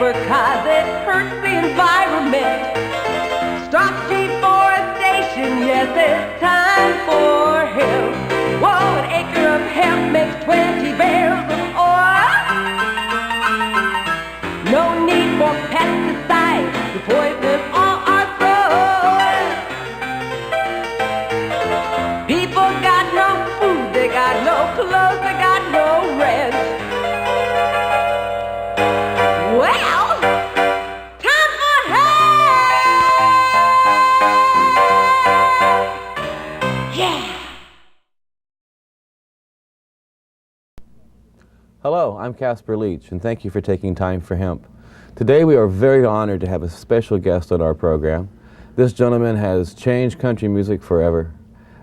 because it hurts the environment. Stop deforestation, yes, it's time for hemp. Whoa, an acre of hemp makes 20 barrels of oil. No need for pesticides to poison all our soil. People got no food, they got no clothes, they got no rent. Well, time for hemp! Yeah! Hello, I'm Casper Leach, and thank you for taking time for hemp. Today we are very honored to have a special guest on our program. This gentleman has changed country music forever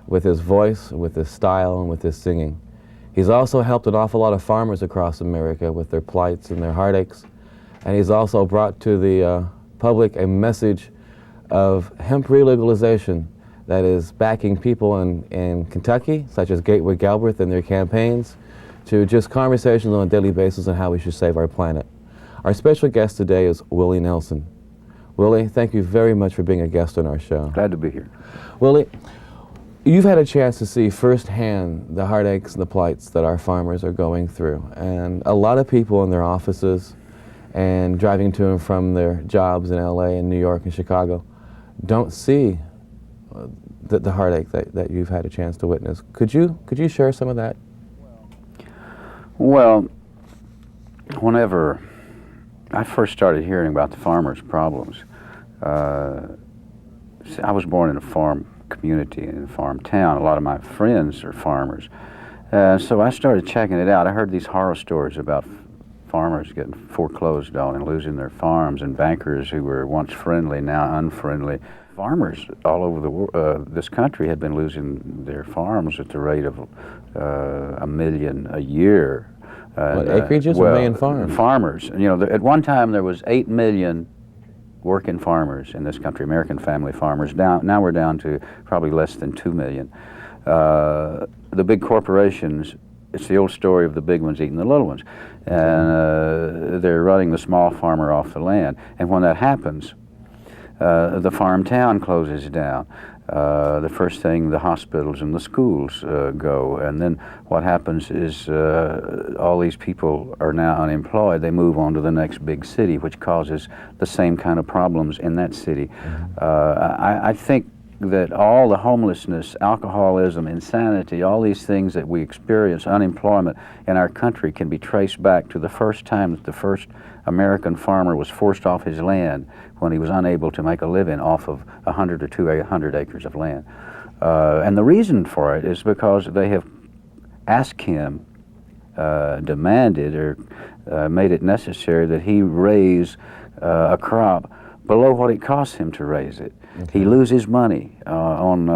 with his voice, with his style, and with his singing. He's also helped an awful lot of farmers across America with their plights and their heartaches, and he's also brought to the public a message of hemp re-legalization that is backing people in Kentucky, such as Gateway Galbraith and their campaigns, to just conversations on a daily basis on how we should save our planet. Our special guest today is Willie Nelson. Willie, thank you very much for being a guest on our show. Glad to be here. Willie, you've had a chance to see firsthand the heartaches and the plights that our farmers are going through. And a lot of people in their offices and driving to and from their jobs in LA and New York and Chicago don't see the heartache that you've had a chance to witness. Could you share some of that? Well, whenever I first started hearing about the farmers' problems, I was born in a farm community, in a farm town. A lot of my friends are farmers. So I started checking it out. I heard these horror stories about farmers getting foreclosed on and losing their farms, and bankers who were once friendly, now unfriendly. Farmers all over the world, this country had been losing their farms at the rate of 1 million a year. What, acreages or million farms? Farmers. You know, at one time there was 8 million working farmers in this country, American family farmers. Now we're down to probably less than 2 million. The big corporations, it's the old story of the big ones eating the little ones. And they're running the small farmer off the land. And when that happens, the farm town closes down. The first thing, the hospitals and the schools go, and then what happens is all these people are now unemployed. They move on to the next big city, which causes the same kind of problems in that city. I think that all the homelessness, alcoholism, insanity, all these things that we experience, unemployment in our country, can be traced back to the first time that the first American farmer was forced off his land when he was unable to make a living off of 100 or 200 acres of land. And the reason for it is because they have asked him, demanded or made it necessary that he raise a crop below what it costs him to raise it. Okay. He loses money on,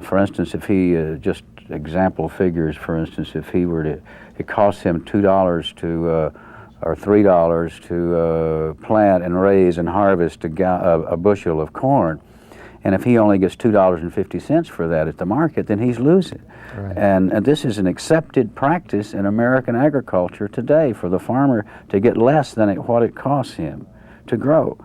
for instance, if he, just example figures, for instance, if he were to, it costs him $2 to, or $3 to plant and raise and harvest a bushel of corn, and if he only gets $2.50 for that at the market, then he's losing. Right. And this is an accepted practice in American agriculture today, for the farmer to get less than what it costs him to grow.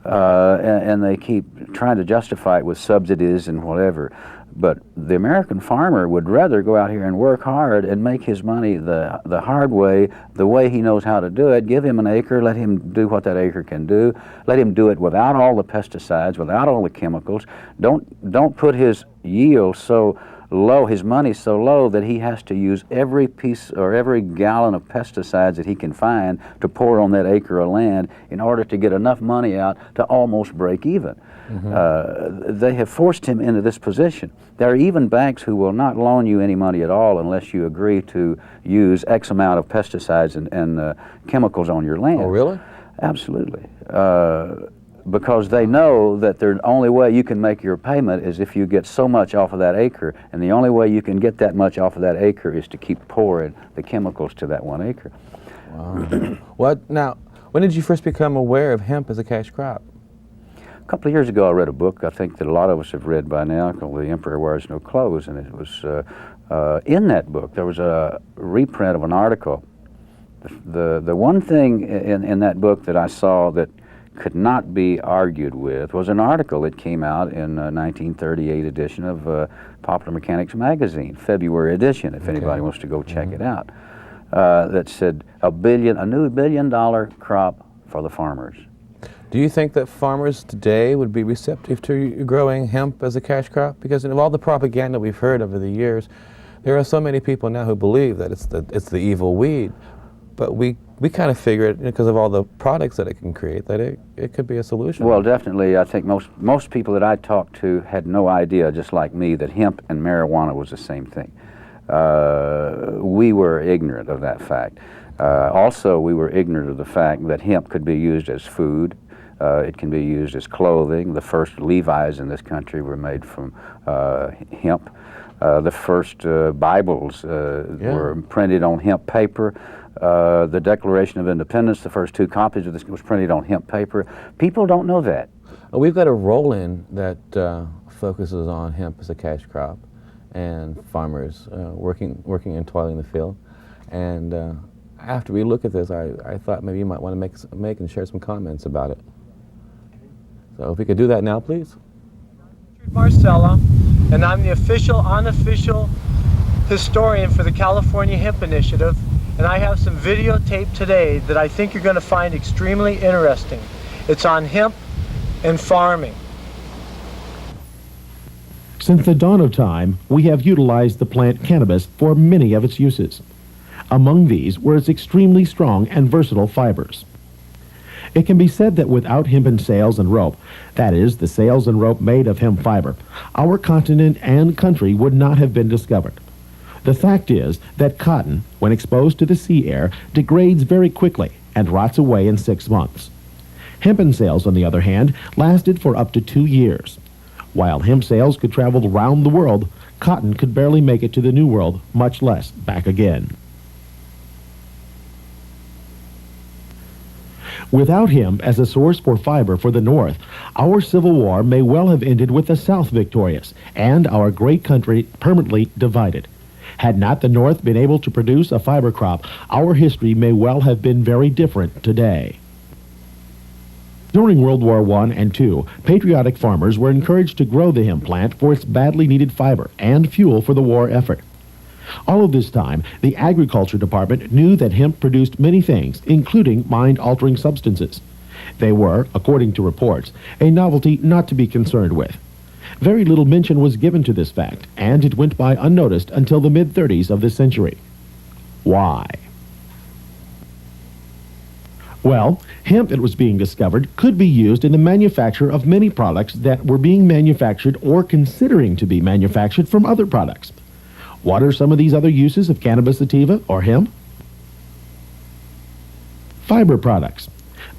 And they keep trying to justify it with subsidies and whatever. But the American farmer would rather go out here and work hard and make his money the hard way, the way he knows how to do it. Give him an acre, let him do what that acre can do. Let him do it without all the pesticides, without all the chemicals. Don't put his yield so low, his money so low, that he has to use every piece or every gallon of pesticides that he can find to pour on that acre of land in order to get enough money out to almost break even. They have forced him into this position. There are even banks who will not loan you any money at all unless you agree to use X amount of pesticides and chemicals on your land. Oh, really? Absolutely. Because they know that the only way you can make your payment is if you get so much off of that acre, and the only way you can get that much off of that acre is to keep pouring the chemicals to that 1 acre. Wow. Now, when did you first become aware of hemp as a cash crop? A couple of years ago I read a book I think that a lot of us have read by now called The Emperor Wears No Clothes, and it was in that book there was a reprint of an article The one thing in that book that I saw that could not be argued with was an article that came out in a 1938 edition of Popular Mechanics magazine, February edition, if anybody wants to go check it out, that said a new billion-dollar crop for the farmers. Do you think that farmers today would be receptive to growing hemp as a cash crop? Because of all the propaganda we've heard over the years, there are so many people now who believe that it's the evil weed. But we kind of figure it, because of all the products that it can create, that it could be a solution. Well, definitely. I think most people that I talked to had no idea, just like me, that hemp and marijuana was the same thing. We were ignorant of that fact. Also, we were ignorant of the fact that hemp could be used as food. It can be used as clothing. The first Levi's in this country were made from hemp. The first Bibles were printed on hemp paper. The Declaration of Independence, the first 2 copies of this was printed on hemp paper. People don't know that. We've got a roll-in that focuses on hemp as a cash crop and farmers working and toiling the field. And after we look at this, I thought maybe you might want to make and share some comments about it. So if we could do that now, please. Marcella, and I'm the unofficial historian for the California Hemp Initiative, and I have some videotape today that I think you're going to find extremely interesting. It's on hemp and farming. Since the dawn of time, we have utilized the plant cannabis for many of its uses. Among these were its extremely strong and versatile fibers. It can be said that without hempen sails and rope, that is, the sails and rope made of hemp fiber, our continent and country would not have been discovered. The fact is that cotton, when exposed to the sea air, degrades very quickly and rots away in 6 months. Hempen sails, on the other hand, lasted for up to 2 years. While hemp sails could travel around the world, cotton could barely make it to the New World, much less back again. Without hemp as a source for fiber for the North, our Civil War may well have ended with the South victorious and our great country permanently divided. Had not the North been able to produce a fiber crop, our history may well have been very different today. During World War I and II, patriotic farmers were encouraged to grow the hemp plant for its badly needed fiber and fuel for the war effort. All of this time, the Agriculture Department knew that hemp produced many things, including mind-altering substances. They were, according to reports, a novelty not to be concerned with. Very little mention was given to this fact, and it went by unnoticed until the mid-30s of this century. Why? Well, hemp, it was being discovered, could be used in the manufacture of many products that were being manufactured or considering to be manufactured from other products. What are some of these other uses of cannabis sativa or hemp? Fiber products.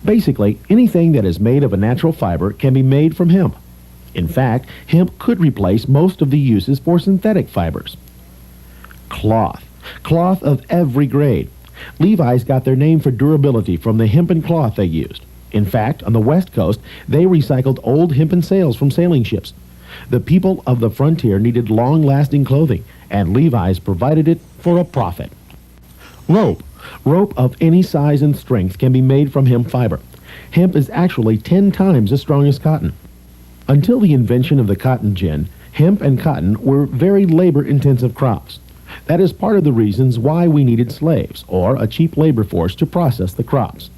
Basically, anything that is made of a natural fiber can be made from hemp. In fact, hemp could replace most of the uses for synthetic fibers. Cloth. Cloth of every grade. Levi's got their name for durability from the hempen cloth they used. In fact, on the West Coast, they recycled old hempen sails from sailing ships. The people of the frontier needed long-lasting clothing, and Levi's provided it for a profit. Rope. Rope of any size and strength can be made from hemp fiber. Hemp is actually 10 times as strong as cotton. Until the invention of the cotton gin, hemp and cotton were very labor-intensive crops. That is part of the reasons why we needed slaves, or a cheap labor force, to process the crops.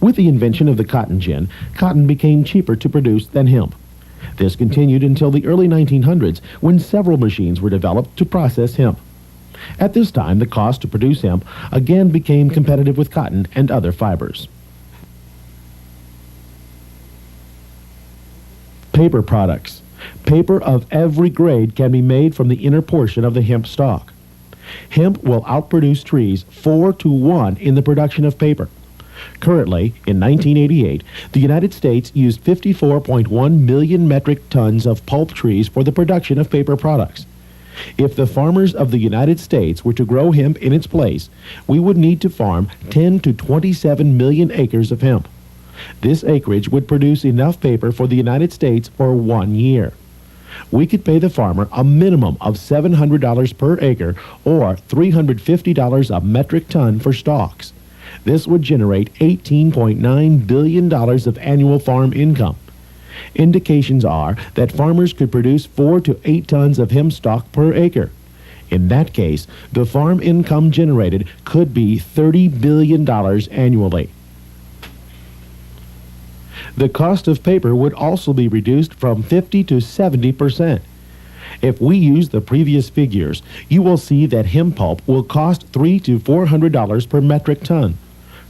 With the invention of the cotton gin, cotton became cheaper to produce than hemp. This continued until the early 1900s, when several machines were developed to process hemp. At this time, the cost to produce hemp again became competitive with cotton and other fibers. Paper products. Paper of every grade can be made from the inner portion of the hemp stalk. Hemp will outproduce trees 4 to 1 in the production of paper. Currently, in 1988, the United States used 54.1 million metric tons of pulp trees for the production of paper products. If the farmers of the United States were to grow hemp in its place, we would need to farm 10 to 27 million acres of hemp. This acreage would produce enough paper for the United States for 1 year. We could pay the farmer a minimum of $700 per acre or $350 a metric ton for stalks. This would generate $18.9 billion of annual farm income. Indications are that farmers could produce 4 to 8 tons of hemp stock per acre. In that case, the farm income generated could be $30 billion annually. The cost of paper would also be reduced from 50 to 70%. If we use the previous figures, you will see that hemp pulp will cost $300 to $400 per metric ton.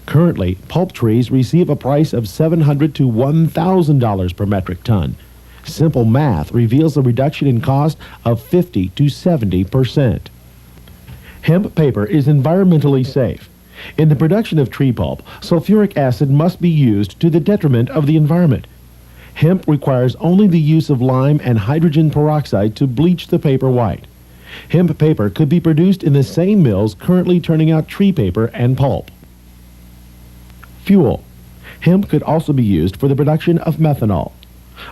Currently, pulp trees receive a price of $700 to $1,000 per metric ton. Simple math reveals a reduction in cost of 50 to 70%. Hemp paper is environmentally safe. In the production of tree pulp, sulfuric acid must be used to the detriment of the environment. Hemp requires only the use of lime and hydrogen peroxide to bleach the paper white. Hemp paper could be produced in the same mills currently turning out tree paper and pulp. Fuel. Hemp could also be used for the production of methanol.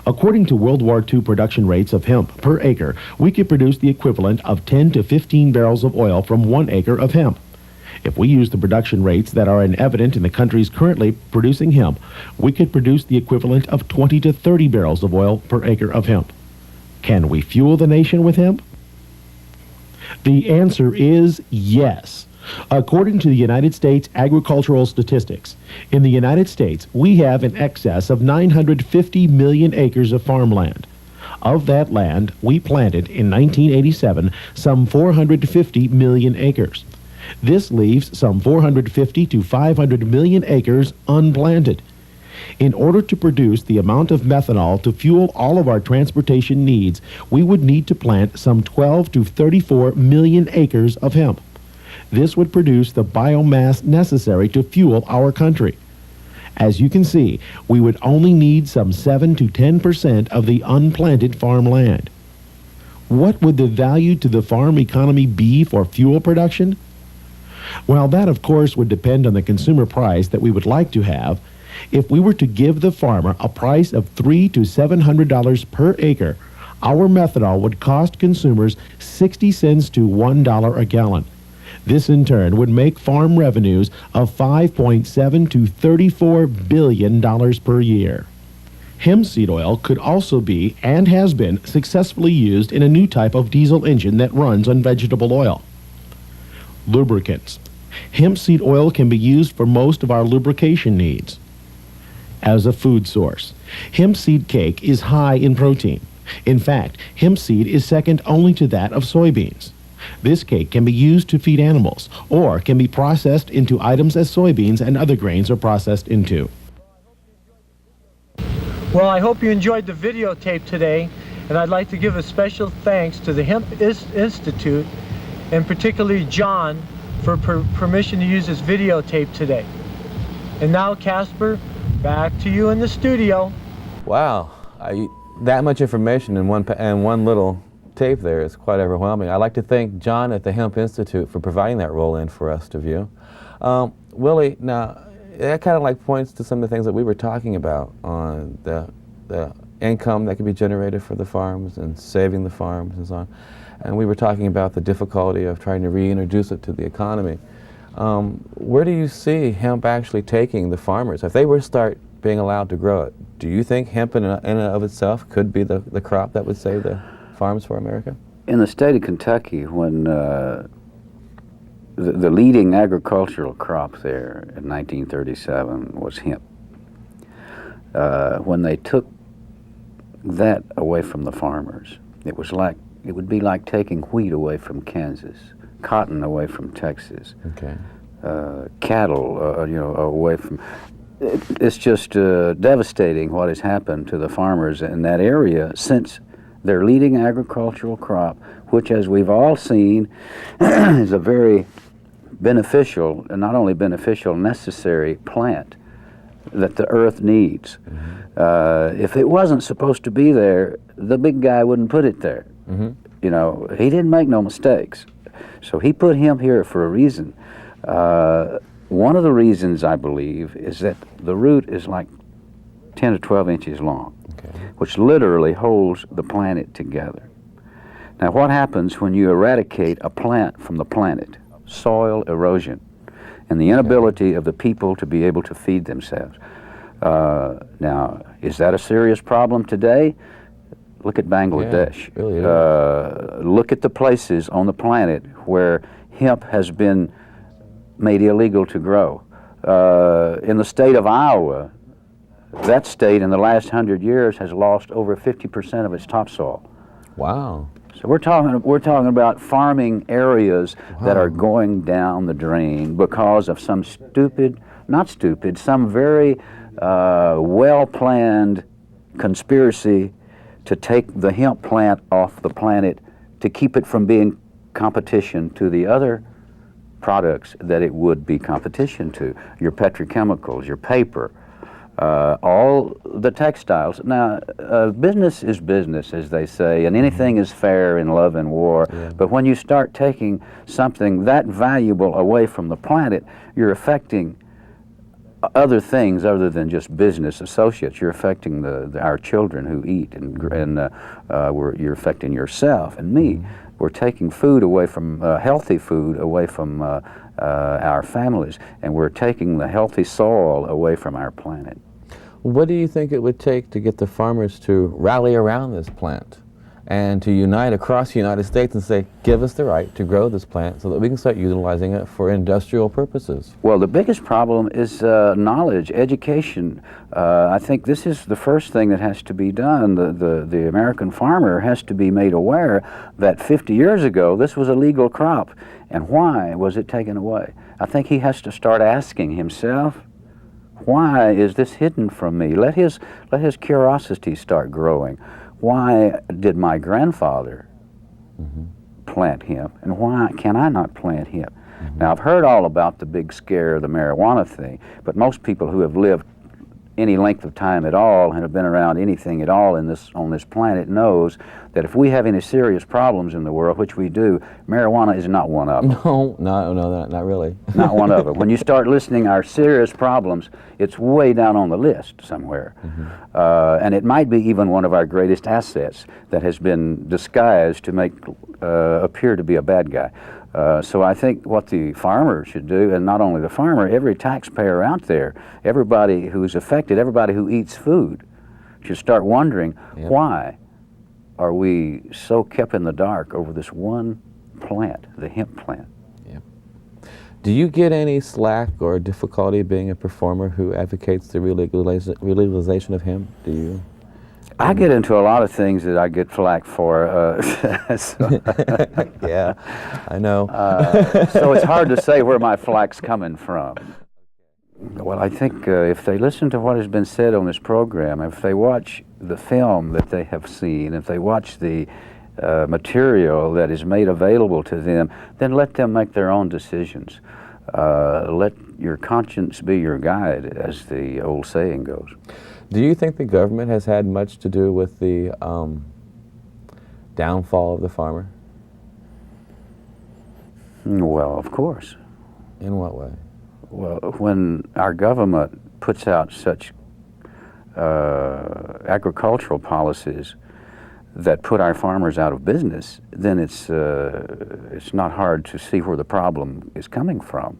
According to World War II production rates of hemp per acre, we could produce the equivalent of 10 to 15 barrels of oil from 1 acre of hemp. If we use the production rates that are evident in the countries currently producing hemp, we could produce the equivalent of 20 to 30 barrels of oil per acre of hemp. Can we fuel the nation with hemp? The answer is yes. According to the United States Agricultural Statistics, in the United States, we have in excess of 950 million acres of farmland. Of that land, we planted in 1987 some 450 million acres. This leaves some 450 to 500 million acres unplanted. In order to produce the amount of methanol to fuel all of our transportation needs, we would need to plant some 12 to 34 million acres of hemp. This would produce the biomass necessary to fuel our country. As you can see, we would only need some 7 to 10% of the unplanted farmland. What would the value to the farm economy be for fuel production? Well, that of course would depend on the consumer price that we would like to have. If we were to give the farmer a price of $300 to $700 per acre, our methanol would cost consumers 60 cents to $1 a gallon. This in turn would make farm revenues of $5.7 to $34 billion per year. Hemp seed oil could also be, and has been, successfully used in a new type of diesel engine that runs on vegetable oil. Lubricants. Hemp seed oil can be used for most of our lubrication needs. As a food source, hemp seed cake is high in protein. In fact, hemp seed is second only to that of soybeans. This cake can be used to feed animals, or can be processed into items as soybeans and other grains are processed into. Well, I hope you enjoyed the videotape today, and I'd like to give a special thanks to the Hemp Institute, and particularly John, for permission to use this videotape today. And now, Casper, back to you in the studio. Wow, that much information in one little tape there is quite overwhelming. I'd like to thank John at the Hemp Institute for providing that roll-in for us to view. Willie, now that kind of like points to some of the things that we were talking about on the income that could be generated for the farms and saving the farms and so on. And we were talking about the difficulty of trying to reintroduce it to the economy. Where do you see hemp actually taking the farmers? If they were to start being allowed to grow it, do you think hemp in and of itself could be the crop that would save the farms for America? In the state of Kentucky, when the leading agricultural crop there in 1937 was hemp, when they took that away from the farmers, it would be like taking wheat away from Kansas, cotton away from Texas, okay, cattle, away from. It's just devastating what has happened to the farmers in that area since their leading agricultural crop, which, as we've all seen, is a very beneficial, and not only beneficial, necessary plant that the earth needs. Mm-hmm. If it wasn't supposed to be there, the big guy wouldn't put it there. Mm-hmm. You know, he didn't make no mistakes. So he put hemp here for a reason. One of the reasons, I believe, is that the root is like 10 to 12 inches long, okay, which literally holds the planet together. Now, what happens when you eradicate a plant from the planet? Soil erosion. and the inability of the people to be able to feed themselves. Now, is that a serious problem today? Look at Bangladesh. Yeah, really is. Look at the places on the planet where hemp has been made illegal to grow. In the state of Iowa, that state in the last 100 years has lost over 50% of its topsoil. Wow. So we're talking about farming areas that are going down the drain because of some some very well-planned conspiracy to take the hemp plant off the planet to keep it from being competition to the other products that it would be competition to, your petrochemicals, your paper, all the textiles. Now, business is business, as they say, and anything is fair in love and war. Yeah. But when you start taking something that valuable away from the planet, you're affecting other things other than just business associates. You're affecting our children who eat, and you're affecting yourself and me. We're taking food away from, healthy food away from our families, and we're taking the healthy soil away from our planet. What do you think it would take to get the farmers to rally around this plant and to unite across the United States and say, give us the right to grow this plant so that we can start utilizing it for industrial purposes? Well, the biggest problem is knowledge, education. I think this is the first thing that has to be done. The American farmer has to be made aware that 50 years ago this was a legal crop, and why was it taken away? I think he has to start asking himself, why is this hidden from me? Let his curiosity start growing. Why did my grandfather plant hemp, and why can I not plant hemp? Now, I've heard all about the big scare, the marijuana thing, but most people who have lived any length of time at all and have been around anything at all on this planet knows that if we have any serious problems in the world, which we do, marijuana is not one of them. No, not really. Not one of them. When you start listing our serious problems, it's way down on the list somewhere. And it might be even one of our greatest assets that has been disguised to make appear to be a bad guy. So I think what the farmer should do, and not only the farmer, every taxpayer out there, everybody who's affected, everybody who eats food, should start wondering, why are we so kept in the dark over this one plant, the hemp plant? Do you get any slack or difficulty being a performer who advocates the legalization of hemp? Do you? I get into a lot of things that I get flack for. Yeah, I know. So it's hard to say where my flack's coming from. Well, I think if they listen to what has been said on this program, if they watch the film that they have seen, if they watch the material that is made available to them, then let them make their own decisions. Let your conscience be your guide, as the old saying goes. Do you think the government has had much to do with the downfall of the farmer? Well, of course. In what way? Well, when our government puts out such agricultural policies that put our farmers out of business, then it's not hard to see where the problem is coming from.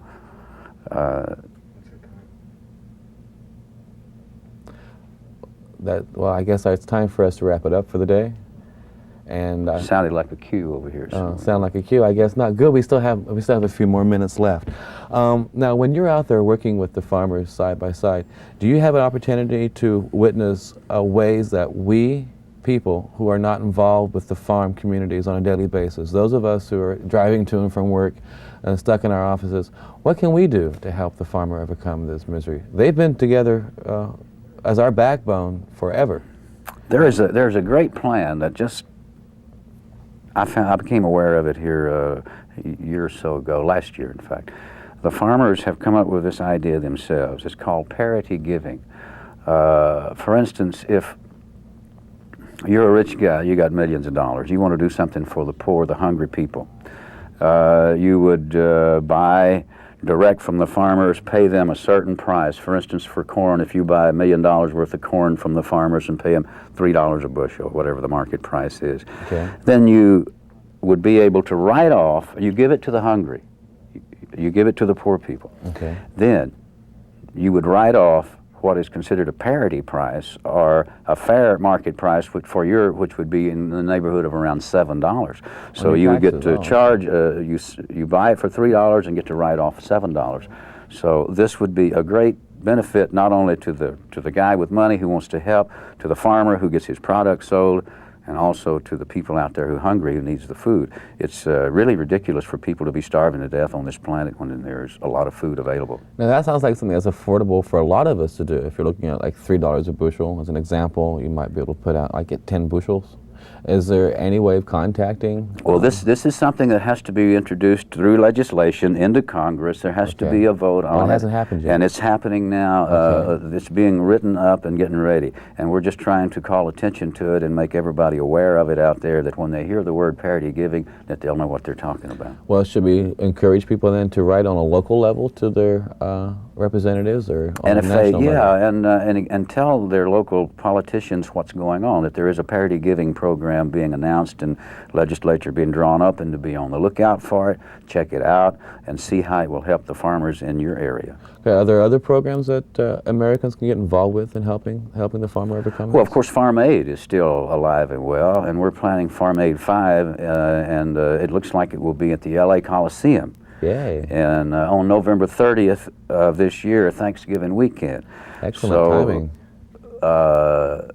Well, I guess it's time for us to wrap it up for the day. And sounded like a cue over here. Sound like a cue, I guess. Not good. We still have a few more minutes left. Now, when you're out there working with the farmers side by side, do you have an opportunity to witness ways that we people who are not involved with the farm communities on a daily basis, those of us who are driving to and from work and stuck in our offices, what can we do to help the farmer overcome this misery? They've been together as our backbone forever. There's a great plan that just I became aware of it here a year or so ago, last year in fact. The farmers have come up with this idea themselves. It's called parity giving. For instance, if you're a rich guy, you got millions of dollars, you want to do something for the poor, the hungry people, you would buy direct from the farmers, pay them a certain price. For instance, for corn, if you buy $1 million worth of corn from the farmers and pay them $3 a bushel, whatever the market price is, then you would be able to write off, you give it to the hungry. You give it to the poor people. Okay. Then you would write off what is considered a parity price or a fair market price, which would be in the neighborhood of around $7. So you would get to charge, you buy it for $3 and get to write off $7. So this would be a great benefit not only to the guy with money who wants to help, to the farmer who gets his product sold, and also to the people out there who are hungry, who needs the food. It's really ridiculous for people to be starving to death on this planet when there's a lot of food available. Now that sounds like something that's affordable for a lot of us to do. If you're looking at like $3 a bushel as an example, you might be able to put out, like, get 10 bushels. Is there any way of contacting? Well, this is something that has to be introduced through legislation into Congress. There has to be a vote on it. Well, it hasn't happened yet. And it's happening now. It's being written up and getting ready. And we're just trying to call attention to it and make everybody aware of it out there, that when they hear the word parity giving, that they'll know what they're talking about. Well, should we encourage people then to write on a local level to their representatives, or on a national level? And tell their local politicians what's going on, that there is a parity giving program being announced and legislature being drawn up, and to be on the lookout for it, check it out, and see how it will help the farmers in your area. Okay, are there other programs that Americans can get involved with in helping the farmer overcome Well, this? of course, Farm Aid is still alive and well, and we're planning Farm Aid 5, and it looks like it will be at the LA Coliseum. Yay. And on November 30th of this year, Thanksgiving weekend. Excellent timing.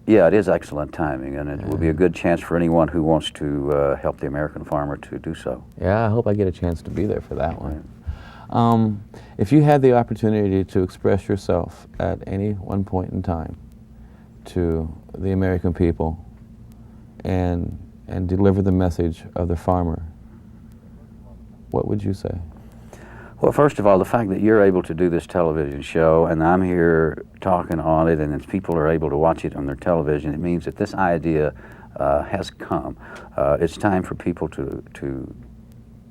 Yeah, it is excellent timing, and it will be a good chance for anyone who wants to help the American farmer to do so. Yeah, I hope I get a chance to be there for that one. If you had the opportunity to express yourself at any one point in time to the American people and deliver the message of the farmer, what would you say? Well, first of all, the fact that you're able to do this television show, and I'm here talking on it, and as people are able to watch it on their television, it means that this idea has come. It's time for people to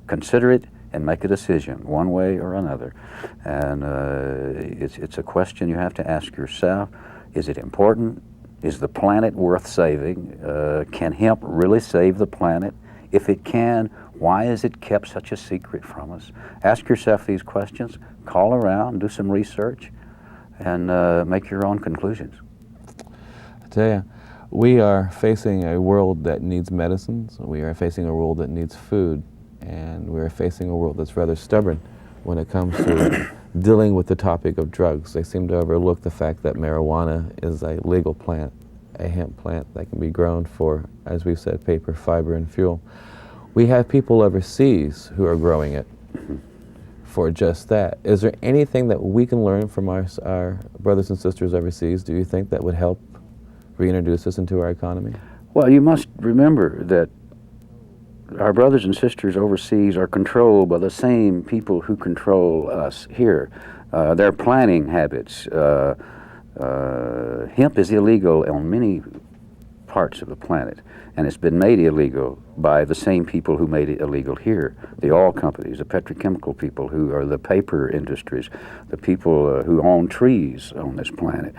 consider it and make a decision, one way or another. And it's a question you have to ask yourself. Is it important? Is the planet worth saving? Can hemp really save the planet? If it can, why is it kept such a secret from us? Ask yourself these questions, call around, do some research, and make your own conclusions. I tell you, we are facing a world that needs medicines, we are facing a world that needs food, and we are facing a world that's rather stubborn when it comes to dealing with the topic of drugs. They seem to overlook the fact that marijuana is a legal plant, a hemp plant that can be grown for, as we've said, paper, fiber, and fuel. We have people overseas who are growing it for just that. Is there anything that we can learn from our brothers and sisters overseas, do you think, that would help reintroduce us into our economy? Well, you must remember that our brothers and sisters overseas are controlled by the same people who control us here. Their planting habits. Hemp is illegal on many parts of the planet, and it's been made illegal by the same people who made it illegal here. The oil companies, the petrochemical people, who are the paper industries, the people who own trees on this planet,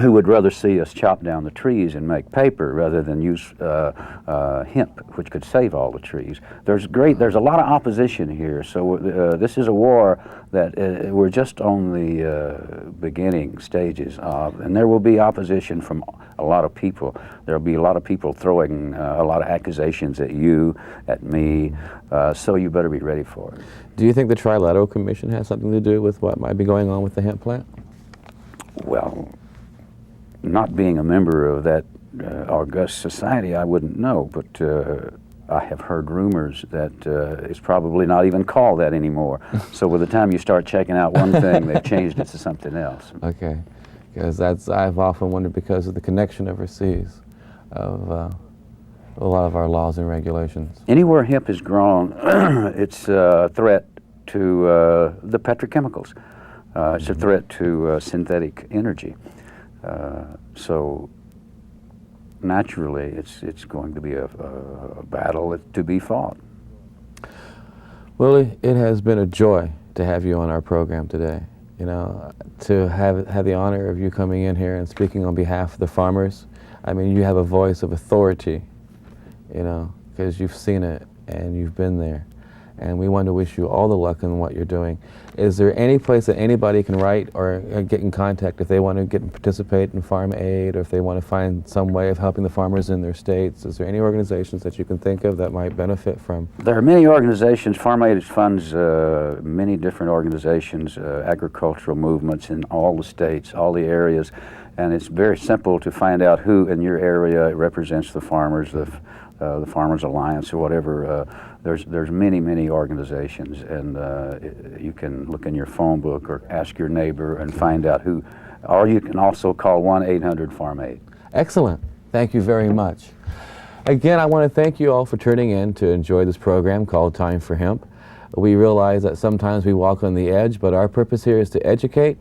who would rather see us chop down the trees and make paper rather than use hemp, which could save all the trees. There's a lot of opposition here, so this is a war that we're just on the beginning stages of, and there will be opposition from a lot of people. There'll be a lot of people throwing a lot of accusations at you, at me, so you better be ready for it. Do you think the Trilateral Commission has something to do with what might be going on with the hemp plant? Well, not being a member of that august society, I wouldn't know, but I have heard rumors that it's probably not even called that anymore. So by the time you start checking out one thing, they've changed it to something else. Okay, because I've often wondered, because of the connection overseas of a lot of our laws and regulations. Anywhere hemp is grown, it's a threat to the petrochemicals. It's a threat to synthetic energy. So naturally, it's going to be a battle to be fought. Willie, it has been a joy to have you on our program today. You know, to have the honor of you coming in here and speaking on behalf of the farmers. I mean, you have a voice of authority, you know, because you've seen it and you've been there. and we want to wish you all the luck in what you're doing. Is there any place that anybody can write or get in contact if they want to get and participate in Farm Aid, or if they want to find some way of helping the farmers in their states? Is there any organizations that you can think of that might benefit from? There are many organizations. Farm Aid funds many different organizations, agricultural movements in all the states, all the areas, and it's very simple to find out who in your area represents the farmers, the Farmers Alliance or whatever. There's many organizations, and you can look in your phone book or ask your neighbor and find out who, or you can also call 1-800-FARM-AID. Excellent. Thank you very much. Again, I want to thank you all for tuning in to enjoy this program called Time for Hemp. We realize that sometimes we walk on the edge, but our purpose here is to educate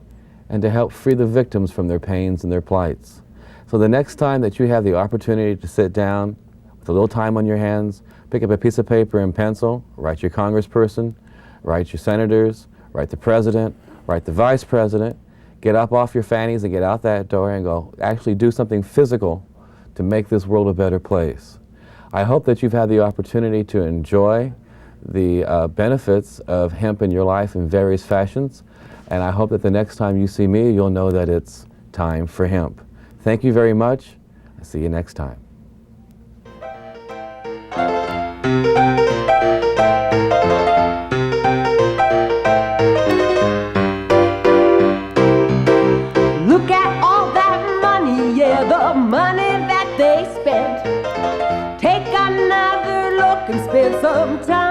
and to help free the victims from their pains and their plights. So the next time that you have the opportunity to sit down with a little time on your hands, pick up a piece of paper and pencil, write your congressperson, write your senators, write the president, write the vice president, get up off your fannies and get out that door and go actually do something physical to make this world a better place. I hope that you've had the opportunity to enjoy the benefits of hemp in your life in various fashions, and I hope that the next time you see me, you'll know that it's time for hemp. Thank you very much. I'll see you next time. Look at all that money, yeah, the money that they spent. Take another look and spend some time.